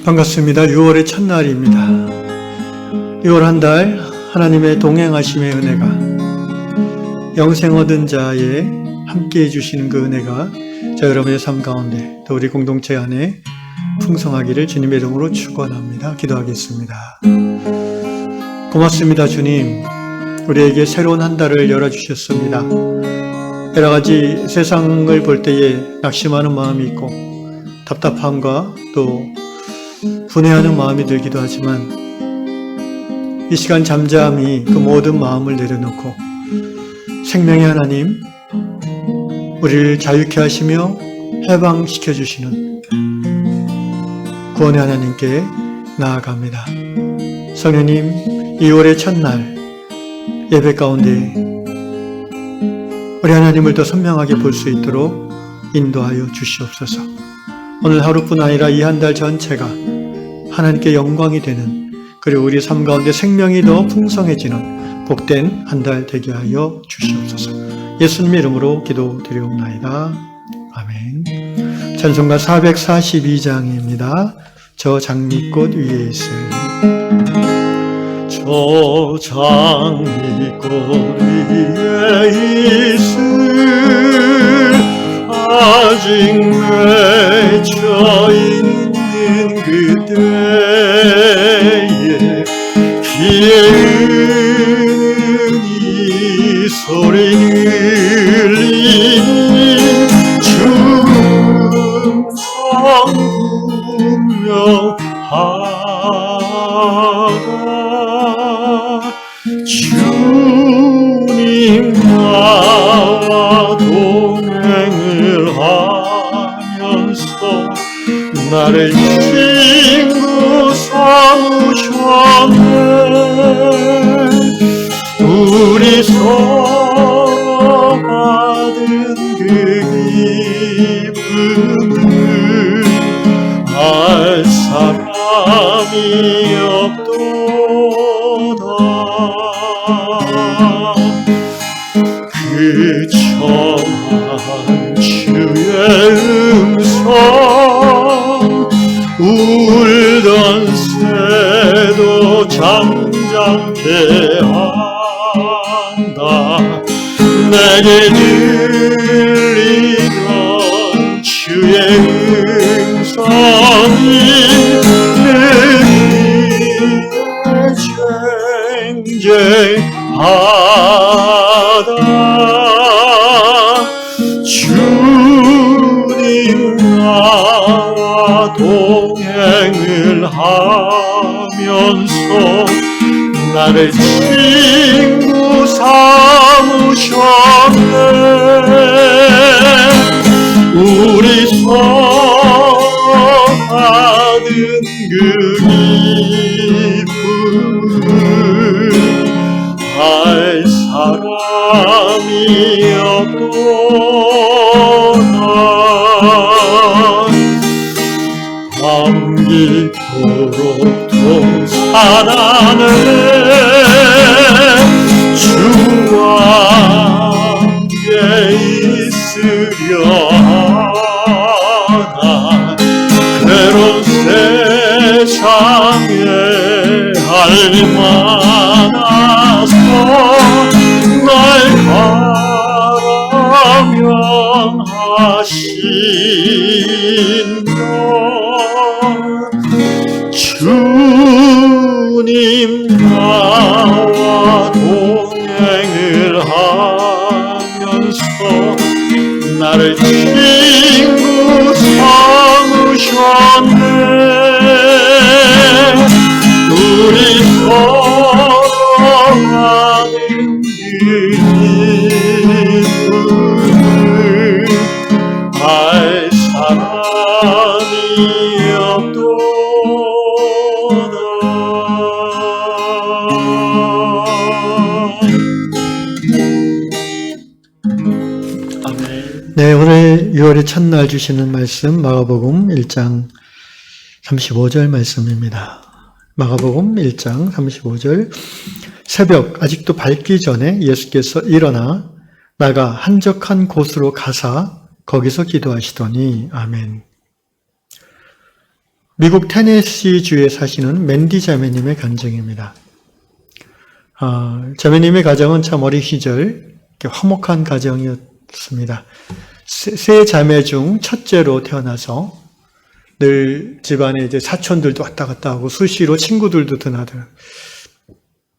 반갑습니다. 6월의 첫날입니다. 6월 한 달 하나님의 동행하심의 은혜가 영생 얻은 자에 함께 해주시는 그 은혜가 저 여러분의 삶 가운데 또 우리 공동체 안에 풍성하기를 주님의 이름으로 축원합니다. 기도하겠습니다. 고맙습니다. 주님, 우리에게 새로운 한 달을 열어주셨습니다. 여러 가지 세상을 볼 때에 낙심하는 마음이 있고 답답함과 또 분해하는 마음이 들기도 하지만 이 시간 잠잠히 그 모든 마음을 내려놓고 생명의 하나님, 우리를 자유케 하시며 해방시켜 주시는 구원의 하나님께 나아갑니다. 성령님, 2월의 첫날 예배 가운데 우리 하나님을 더 선명하게 볼 수 있도록 인도하여 주시옵소서. 오늘 하루뿐 아니라 이 한 달 전체가 하나님께 영광이 되는, 그리고 우리 삶 가운데 생명이 더 풍성해지는 복된 한 달 되게 하여 주시옵소서. 예수님의 이름으로 기도드리옵나이다. 아멘. 찬송가 442장입니다. 저 장미꽃 위에 있을. 저 장미꽃 위에 있을 아직 맺혀 있는 그대의 귀에 은은히 소리 들리니 충성 분명하다. 주님 나와 동행을 하면서 나를 친구 삼으셨네. 우리 서로 받은 그 기쁨을 알 사람이 없도다. 그 청한 주의 음성 울던 새도 잠잠케 한다. 내게 들리던 주의 음성이 내 귀에 쟁쟁하다. 주님 나와 동행을 하면서 나를 친구 삼으셨네. 우리 서로 받은 그 기쁨을 알 사람이 없도다. 밤 깊도록 동산하네. 주와 함께 있으려 하나. 괴로운 세상에 할 만나서 날 가라면하신다. 주님 나와 동행을 하면서 나를 친구 삼으셨네. 우리 서로 하는 그 기쁨을 알 사람이 없도다. 아멘. 네, 오늘 6월의 첫날 주시는 말씀 마가복음 1장 35절 말씀입니다. 마가복음 1장 35절. 새벽 아직도 밝기 전에 예수께서 일어나 나가 한적한 곳으로 가사 거기서 기도하시더니. 아멘. 미국 테네시주에 사시는 맨디 자매님의 간증입니다. 자매님의 가정은 참 어린 시절 화목한 가정이었습니다. 세 자매 중 첫째로 태어나서 늘 집안에 이제 사촌들도 왔다 갔다 하고 수시로 친구들도 드나들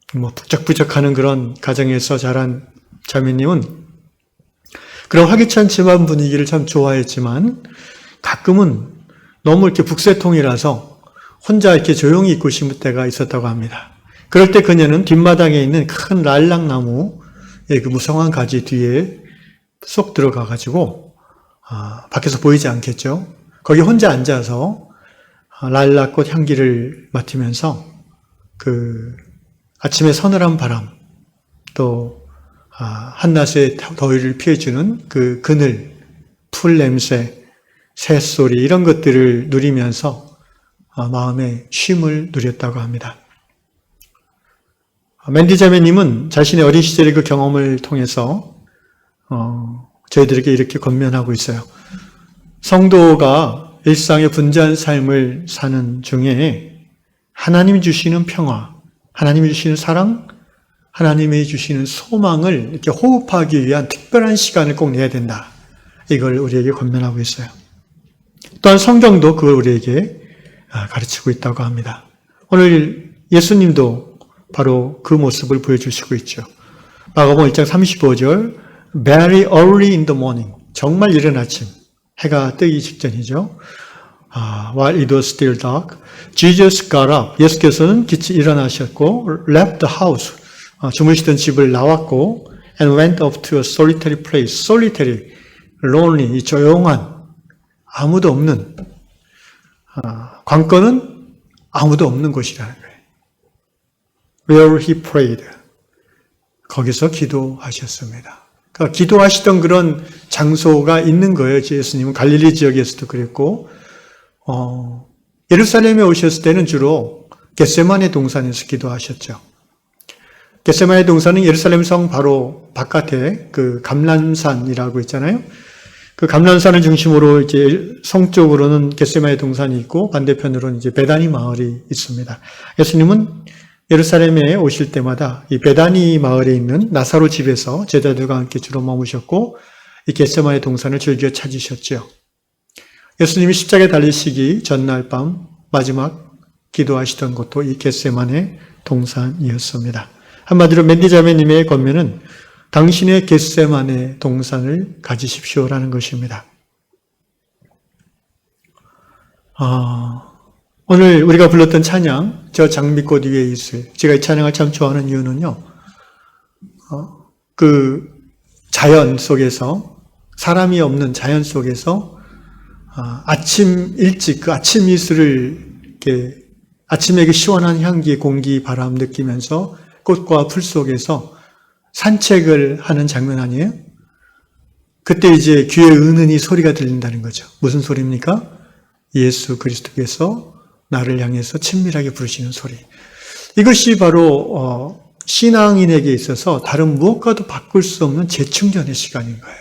북적북적하는 그런 가정에서 자란 자매님은 그런 활기찬 집안 분위기를 참 좋아했지만 가끔은 너무 이렇게 북새통이라서 혼자 이렇게 조용히 있고 싶을 때가 있었다고 합니다. 그럴 때 그녀는 뒷마당에 있는 큰 랄락나무의 그 무성한 가지 뒤에 쏙 들어가가지고 밖에서 보이지 않겠죠. 거기 혼자 앉아서 랄락꽃 향기를 맡으면서 그 아침에 서늘한 바람 또 한낮의 더위를 피해주는 그 그늘, 풀 냄새, 새소리 이런 것들을 누리면서 마음의 쉼을 누렸다고 합니다. 맨디 자매님은 자신의 어린 시절의 그 경험을 통해서 저희들에게 이렇게 권면하고 있어요. 성도가 일상의 분주한 삶을 사는 중에 하나님이 주시는 평화, 하나님이 주시는 사랑, 하나님이 주시는 소망을 이렇게 호흡하기 위한 특별한 시간을 꼭 내야 된다. 이걸 우리에게 권면하고 있어요. 또한 성경도 그걸 우리에게 가르치고 있다고 합니다. 오늘 예수님도 바로 그 모습을 보여주시고 있죠. 마가복음 1장 35절 Very early in the morning 정말 이른 아침 해가 뜨기 직전이죠. While it was still dark, Jesus got up. 예수께서는 기치 일어나셨고 left the house 주무시던 집을 나왔고 and went up to a solitary place. solitary, lonely, 이 조용한 아무도 없는 관건은 아무도 없는 곳이라는 거예요. Where he prayed. 거기서 기도하셨습니다. 그러니까 기도하시던 그런 장소가 있는 거예요. 예수님은 갈릴리 지역에서도 그랬고 예루살렘에 오셨을 때는 주로 겟세마네 동산에서 기도하셨죠. 겟세마네 동산은 예루살렘 성 바로 바깥에 그 감람산이라고 있잖아요. 그 감람산을 중심으로 이제 성쪽으로는 겟세마네 동산이 있고 반대편으로는 이제 베다니 마을이 있습니다. 예수님은 예루살렘에 오실 때마다 이 베다니 마을에 있는 나사로 집에서 제자들과 함께 주로 머무셨고 이 겟세마네 동산을 즐겨 찾으셨죠. 예수님이 십자가에 달리시기 전날 밤 마지막 기도하시던 곳도 이 겟세마네 동산이었습니다. 한마디로 맨디 자매님의 권면은 당신의 겟세마네 동산을 가지십시오라는 것입니다. 오늘 우리가 불렀던 찬양, 저 장미꽃 위에 있을. 제가 이 찬양을 참 좋아하는 이유는요, 그 자연 속에서, 사람이 없는 자연 속에서, 아침 일찍 그 아침 이슬을 이렇게 아침의 그 시원한 향기, 공기, 바람 느끼면서 꽃과 풀 속에서 산책을 하는 장면 아니에요? 그때 이제 귀에 은은히 소리가 들린다는 거죠. 무슨 소리입니까? 예수 그리스도께서 나를 향해서 친밀하게 부르시는 소리. 이것이 바로 신앙인에게 있어서 다른 무엇과도 바꿀 수 없는 재충전의 시간인 거예요.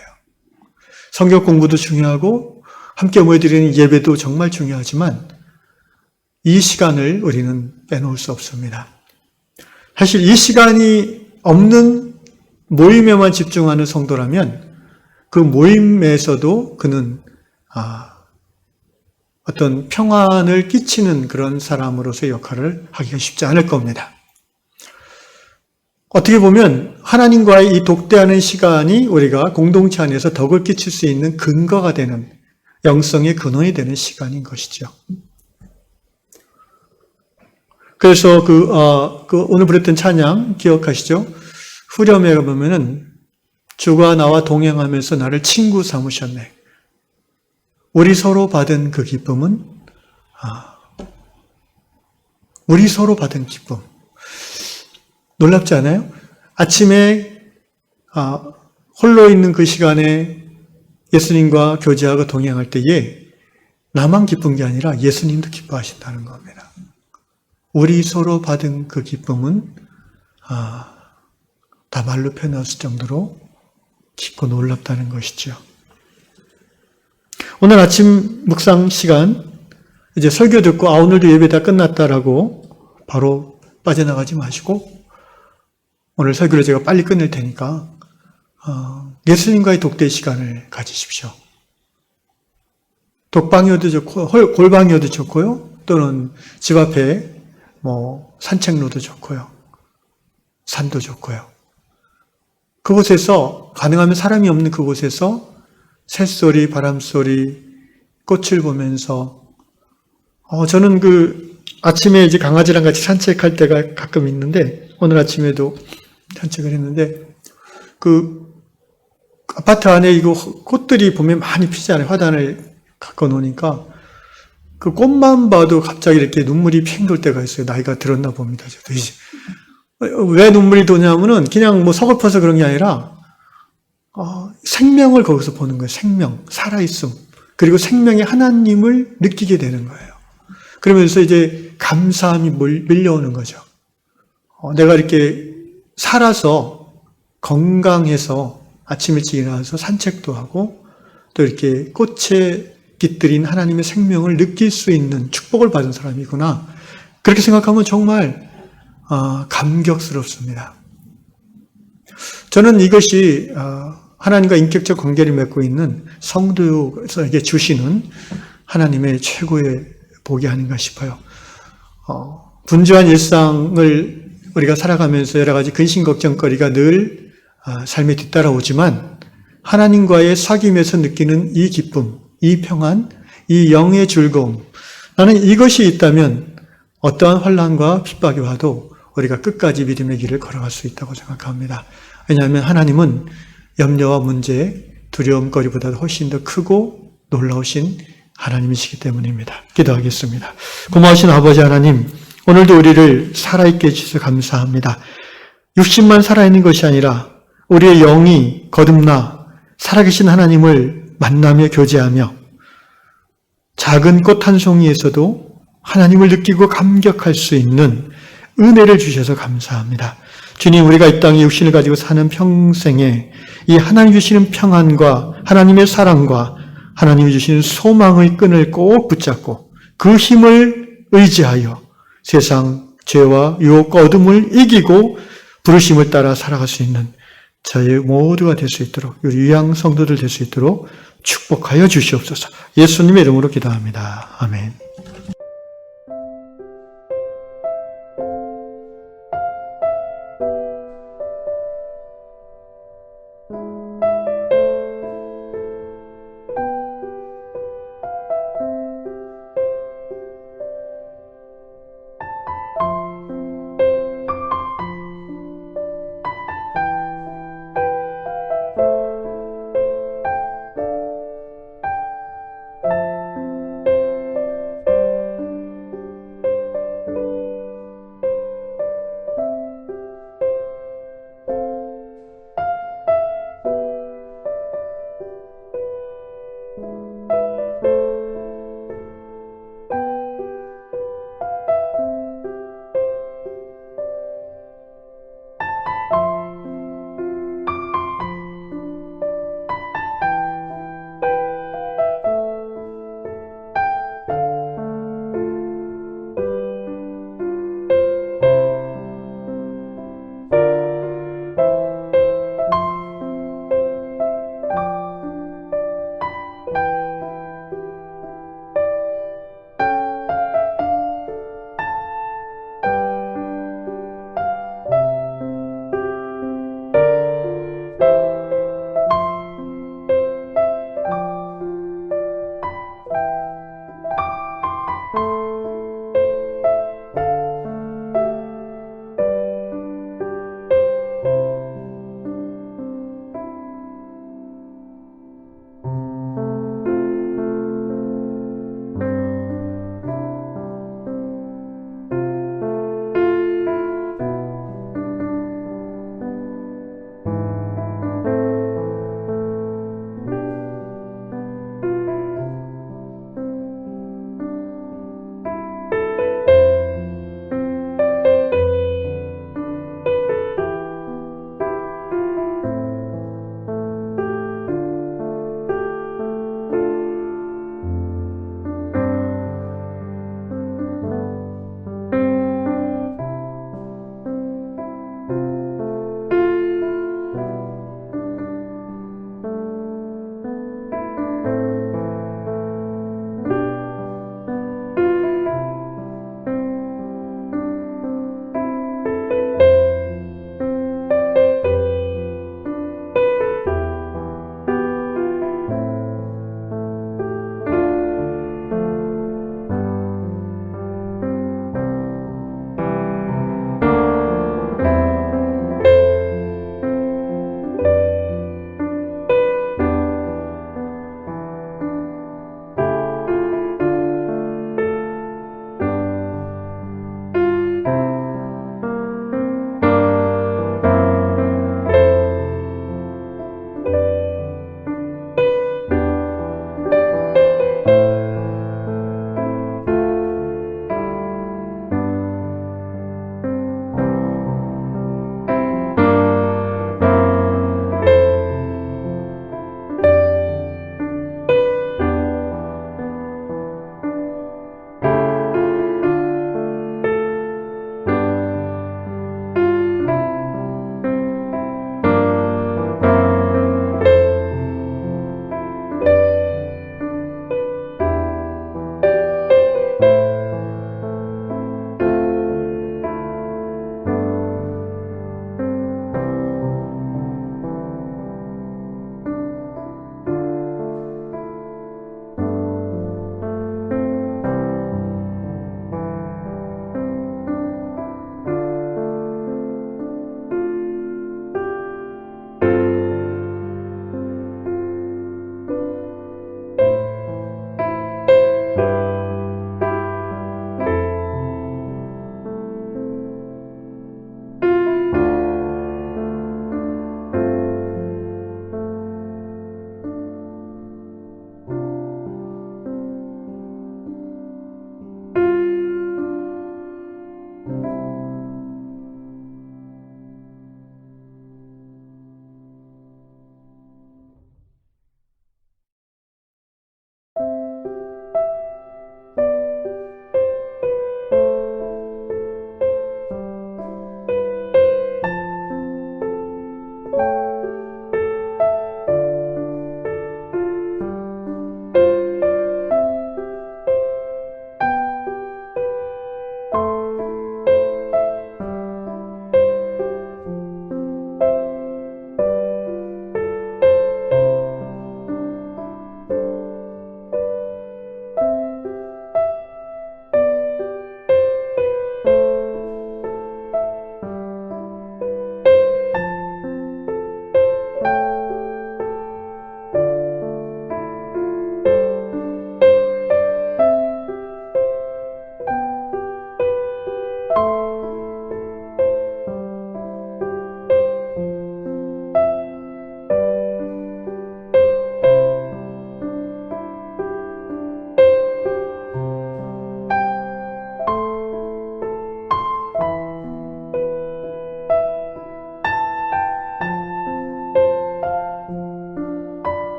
성경 공부도 중요하고 함께 모여드리는 예배도 정말 중요하지만 이 시간을 우리는 빼놓을 수 없습니다. 사실 이 시간이 없는 모임에만 집중하는 성도라면 그 모임에서도 그는 어떤 평안을 끼치는 그런 사람으로서의 역할을 하기가 쉽지 않을 겁니다. 어떻게 보면 하나님과의 이 독대하는 시간이 우리가 공동체 안에서 덕을 끼칠 수 있는 근거가 되는 영성의 근원이 되는 시간인 것이죠. 그래서 오늘 부렸던 찬양 기억하시죠? 후렴에 보면은 주가 나와 동행하면서 나를 친구 삼으셨네. 우리 서로 받은 그 기쁨은 우리 서로 받은 기쁨. 놀랍지 않아요? 아침에 홀로 있는 그 시간에 예수님과 교제하고 동행할 때에 나만 기쁜 게 아니라 예수님도 기뻐하신다는 겁니다. 우리 서로 받은 그 기쁨은 다 말로 표현할 수 정도로 깊고 놀랍다는 것이죠. 오늘 아침 묵상 시간 이제 설교 듣고 오늘도 예배 다 끝났다라고 바로 빠져나가지 마시고 오늘 설교를 제가 빨리 끝낼 테니까 예수님과의 독대 시간을 가지십시오. 독방이어도 좋고 골방이어도 좋고요. 또는 집 앞에 산책로도 좋고요. 산도 좋고요. 그곳에서 가능하면 사람이 없는 그곳에서 새소리, 바람소리, 꽃을 보면서 저는 아침에 이제 강아지랑 같이 산책할 때가 가끔 있는데 오늘 아침에도 산책을 했는데 아파트 안에 이거 꽃들이 보면 많이 피잖아요. 화단을 갖고 노니까 그 꽃만 봐도 갑자기 이렇게 눈물이 핑 돌 때가 있어요. 나이가 들었나 봅니다. 저도 이제. 왜 눈물이 도냐면은 그냥 서글퍼서 그런 게 아니라 생명을 거기서 보는 거예요. 생명, 살아있음. 그리고 생명의 하나님을 느끼게 되는 거예요. 그러면서 이제 감사함이 밀려오는 거죠. 내가 이렇게 살아서 건강해서 아침 일찍 일어나서 산책도 하고 또 이렇게 꽃에 깃들인 하나님의 생명을 느낄 수 있는 축복을 받은 사람이구나. 그렇게 생각하면 정말 감격스럽습니다. 저는 이것이 하나님과 인격적 관계를 맺고 있는 성도에게 주시는 하나님의 최고의 복이 아닌가 싶어요. 분주한 일상을 우리가 살아가면서 여러 가지 근심 걱정거리가 늘 삶에 뒤따라오지만 하나님과의 사귐에서 느끼는 이 기쁨, 이 평안, 이 영의 즐거움, 나는 이것이 있다면 어떠한 환난과 핍박이 와도 우리가 끝까지 믿음의 길을 걸어갈 수 있다고 생각합니다. 왜냐하면 하나님은 염려와 문제, 두려움거리보다 훨씬 더 크고 놀라우신 하나님이시기 때문입니다. 기도하겠습니다. 고마우신 아버지 하나님, 오늘도 우리를 살아있게 해주셔서 감사합니다. 육신만 살아있는 것이 아니라 우리의 영이 거듭나 살아계신 하나님을 만나며 교제하며 작은 꽃 한 송이에서도 하나님을 느끼고 감격할 수 있는 은혜를 주셔서 감사합니다. 주님, 우리가 이 땅에 육신을 가지고 사는 평생에 이 하나님 주시는 평안과 하나님의 사랑과 하나님이 주시는 소망의 끈을 꼭 붙잡고 그 힘을 의지하여 세상 죄와 유혹과 어둠을 이기고 부르심을 따라 살아갈 수 있는 저희 모두가 될 수 있도록, 우리 유양 성도들 될 수 있도록 축복하여 주시옵소서. 예수님의 이름으로 기도합니다. 아멘.